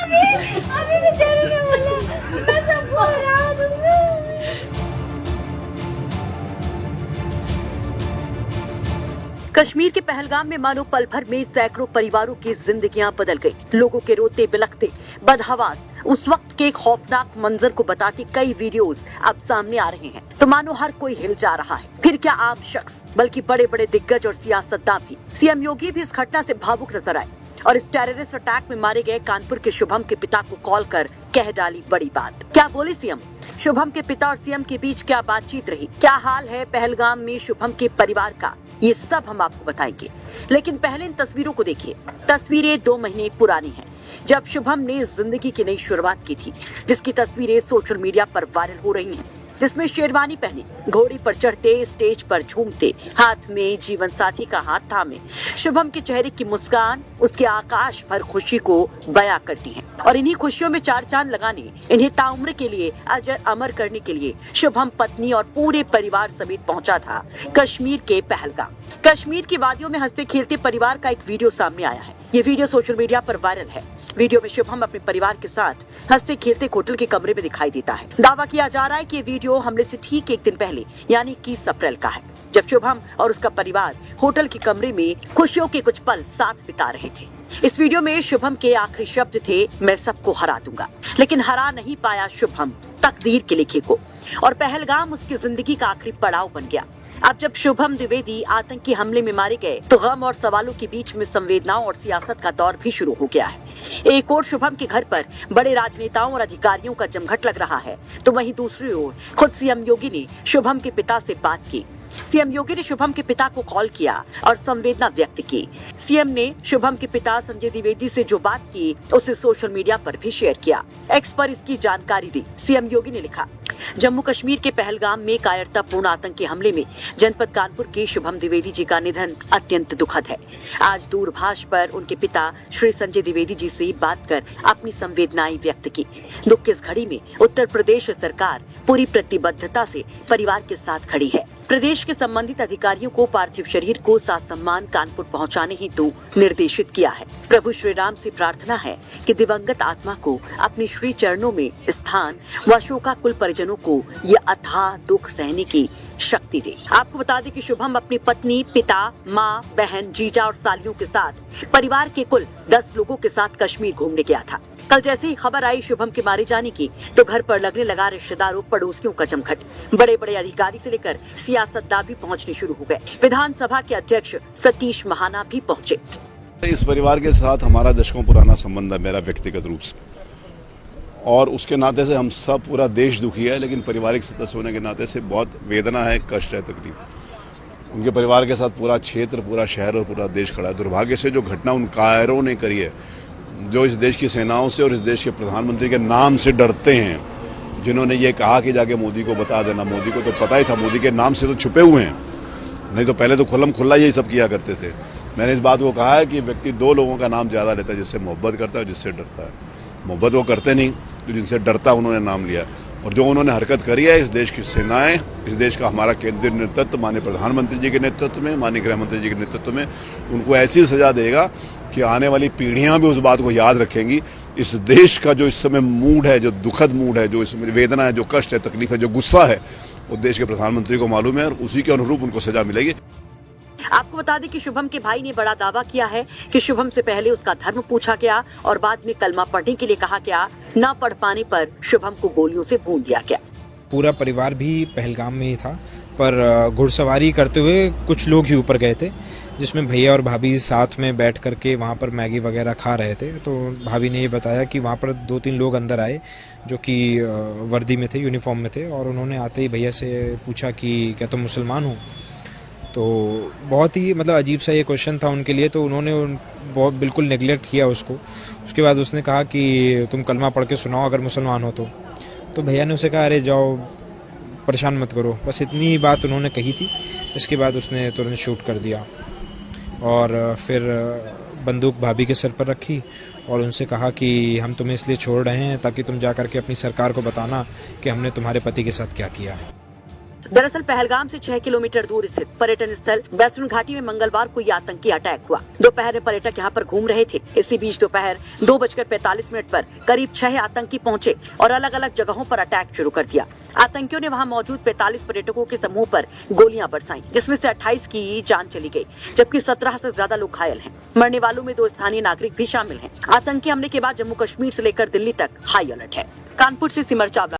अभी बेचारे ने बोला मैं सबको हरा दूंगा। कश्मीर के पहलगाम में मानो पल भर में सैकड़ों परिवारों की जिंदगियां बदल गई। लोगों के रोते बिलखते बदहवास उस वक्त के खौफनाक मंजर को बताते कई वीडियोस अब सामने आ रहे हैं, तो मानो हर कोई हिल जा रहा है। फिर क्या आम शख्स बल्कि बड़े बड़े दिग्गज और सियासतदान भी। सीएम योगी भी इस घटना से भावुक नजर आए और इस टेररिस्ट अटैक में मारे गए कानपुर के शुभम के पिता को कॉल कर कह डाली बड़ी बात। क्या बोले सीएम? शुभम के पिता और सीएम के बीच क्या बातचीत रही? क्या हाल है पहलगाम में शुभम के परिवार का? ये सब हम आपको बताएंगे, लेकिन पहले इन तस्वीरों को देखिए। तस्वीरें 2 महीने पुरानी हैं, जब शुभम ने जिंदगी की नई शुरुआत की थी, जिसकी तस्वीरें सोशल मीडिया पर वायरल हो रही हैं, जिसमें शेरवानी पहने, घोड़ी पर चढ़ते, स्टेज पर झूमते, हाथ में जीवन साथी का हाथ थामे, शुभम के चेहरे की मुस्कान उसके आकाश भर खुशी को बयां करती है। और इन्हीं खुशियों में 4 चांद लगाने, इन्हें ताउम्र के लिए अजर अमर करने के लिए शुभम पत्नी और पूरे परिवार समेत पहुंचा था कश्मीर के पहलगाम। कश्मीर की वादियों में हंसते खेलते परिवार का एक वीडियो सामने आया है। ये वीडियो सोशल मीडिया पर वायरल है। वीडियो में शुभम अपने परिवार के साथ हंसते खेलते होटल के कमरे में दिखाई देता है। दावा किया जा रहा है कि ये वीडियो हमले से ठीक 1 दिन पहले यानी 21 अप्रैल का है, जब शुभम और उसका परिवार होटल के कमरे में खुशियों के कुछ पल साथ बिता रहे थे। इस वीडियो में शुभम के आखिरी शब्द थे, मैं सबको हरा दूंगा। लेकिन हरा नहीं पाया शुभम तकदीर के लिखे को, और पहलगाम उसकी जिंदगी का आखिरी पड़ाव बन गया। अब जब शुभम द्विवेदी आतंकी हमले में मारे गए, तो गम और सवालों के बीच में संवेदनाओं और सियासत का दौर भी शुरू हो गया है। एक ओर शुभम के घर पर बड़े राजनेताओं और अधिकारियों का जमघट लग रहा है, तो वहीं दूसरी ओर खुद सीएम योगी ने शुभम के पिता से बात की। सीएम योगी ने शुभम के पिता को कॉल किया और संवेदना व्यक्त की। सीएम ने शुभम के पिता संजय द्विवेदी से जो बात की, उसे सोशल मीडिया पर भी शेयर किया। एक्स पर इसकी जानकारी दी। सीएम योगी ने लिखा, जम्मू कश्मीर के पहलगाम में कायरतापूर्ण आतंकी हमले में जनपद कानपुर के शुभम द्विवेदी जी का निधन अत्यंत दुखद है। आज दूरभाष पर उनके पिता श्री संजय द्विवेदी जी से बात कर अपनी संवेदनाएं व्यक्त की। दुख की इस घड़ी में उत्तर प्रदेश सरकार पूरी प्रतिबद्धता से परिवार के साथ खड़ी है। प्रदेश के संबंधित अधिकारियों को पार्थिव शरीर को सासम्मान कानपुर पहुंचाने हेतु निर्देशित किया है। प्रभु श्री राम से प्रार्थना है कि दिवंगत आत्मा को अपने श्री चरणों में स्थान व शोकाकुल परिजनों को ये अथाह दुख सहने की शक्ति दे। आपको बता दें कि शुभम अपनी पत्नी, पिता, माँ, बहन, जीजा और सालियों के साथ परिवार के कुल 10 लोगों के साथ कश्मीर घूमने गया था। कल जैसे ही खबर आई शुभम के मारे जाने की, तो घर पर लगने लगा रिश्तेदारों, पड़ोसियों का जमघट। बड़े बड़े अधिकारी से लेकर सियासतदान भी पहुंचने शुरू हो गए। विधानसभा के अध्यक्ष सतीश महाना भी पहुंचे। इस परिवार के साथ हमारा दशकों पुराना संबंध है, मेरा व्यक्तिगत रूप से, और उसके नाते से हम सब, पूरा देश दुखी है, लेकिन पारिवारिक सदस्य होने के नाते से बहुत वेदना है, कष्ट है, तकलीफ। उनके परिवार के साथ पूरा क्षेत्र, पूरा शहर और पूरा देश खड़ा है। दुर्भाग्य से जो घटना उन कायरों ने करी है, जो इस देश की सेनाओं से और इस देश के प्रधानमंत्री के नाम से डरते हैं, जिन्होंने ये कहा कि जाके मोदी को बता देना। मोदी को तो पता ही था, मोदी के नाम से तो छुपे हुए हैं, नहीं तो पहले तो खुल्लम खुल्ला यही सब किया करते थे। मैंने इस बात को कहा है कि व्यक्ति 2 लोगों का नाम ज्यादा लेता है, जिससे मोहब्बत करता है और जिससे डरता है। मोहब्बत वो करते नहीं, तो जिनसे डरता उन्होंने नाम लिया। और जो उन्होंने हरकत करी है, इस देश की सेनाएं, इस देश का हमारा केंद्रीय नेतृत्व माननीय प्रधानमंत्री जी के नेतृत्व में, माननीय गृह मंत्री जी के नेतृत्व में, उनको ऐसी सजा देगा कि आने वाली पीढ़ियां भी उस बात को याद रखेंगी। इस देश का जो इस समय मूड है, जो दुखद मूड है, जो इसमें वेदना है, जो कष्ट है, तकलीफ है, जो गुस्सा है, वो देश के प्रधानमंत्री को मालूम है, और उसी के अनुरूप उनको सजा मिलेगी। आपको बता दें कि शुभम के भाई ने बड़ा दावा किया है कि शुभम से पहले उसका धर्म पूछा गया और बाद में कलमा पढ़ने के लिए कहा गया। न पढ़ पाने पर शुभम को गोलियों से भून दिया गया। पूरा परिवार भी पहलगाम में ही था, पर घुड़सवारी करते हुए कुछ लोग ही ऊपर गए थे, जिसमें भैया और भाभी साथ में बैठ करके वहाँ पर मैगी वगैरह खा रहे थे। तो भाभी ने ये बताया कि वहाँ पर 2-3 लोग अंदर आए जो कि वर्दी में थे, यूनिफॉर्म में थे, और उन्होंने आते ही भैया से पूछा कि क्या तुम मुसलमान हो। तो बहुत ही मतलब अजीब सा ये क्वेश्चन था उनके लिए, तो उन्होंने बहुत बिल्कुल नेगलेक्ट किया उसको। उसके बाद उसने कहा कि तुम कलमा पढ़ के सुनाओ अगर मुसलमान हो तो भैया ने उसे कहा, अरे जाओ, परेशान मत करो। बस इतनी ही बात उन्होंने कही थी। इसके बाद उसने तुरंत शूट कर दिया और फिर बंदूक भाभी के सर पर रखी और उनसे कहा कि हम तुम्हें इसलिए छोड़ रहे हैं ताकि तुम जा करके अपनी सरकार को बताना कि हमने तुम्हारे पति के साथ क्या किया है। दरअसल पहलगाम से 6 किलोमीटर दूर स्थित पर्यटन स्थल वेस्टर्न घाटी में मंगलवार को यह आतंकी अटैक हुआ। दोपहर में पर्यटक यहां पर घूम रहे थे। इसी बीच दोपहर 2:45 पर करीब 6 आतंकी पहुंचे और अलग अलग जगहों पर अटैक शुरू कर दिया। आतंकियों ने वहां मौजूद 45 पर्यटकों के समूह पर गोलियां बरसाई, जिसमें से 28 की जान चली गई, जबकि 17 से ज्यादा लोग घायल हैं। मरने वालों में 2 स्थानीय नागरिक भी शामिल हैं। आतंकी हमले के बाद जम्मू कश्मीर से लेकर दिल्ली तक हाई अलर्ट है। कानपुर से सिमर चावला।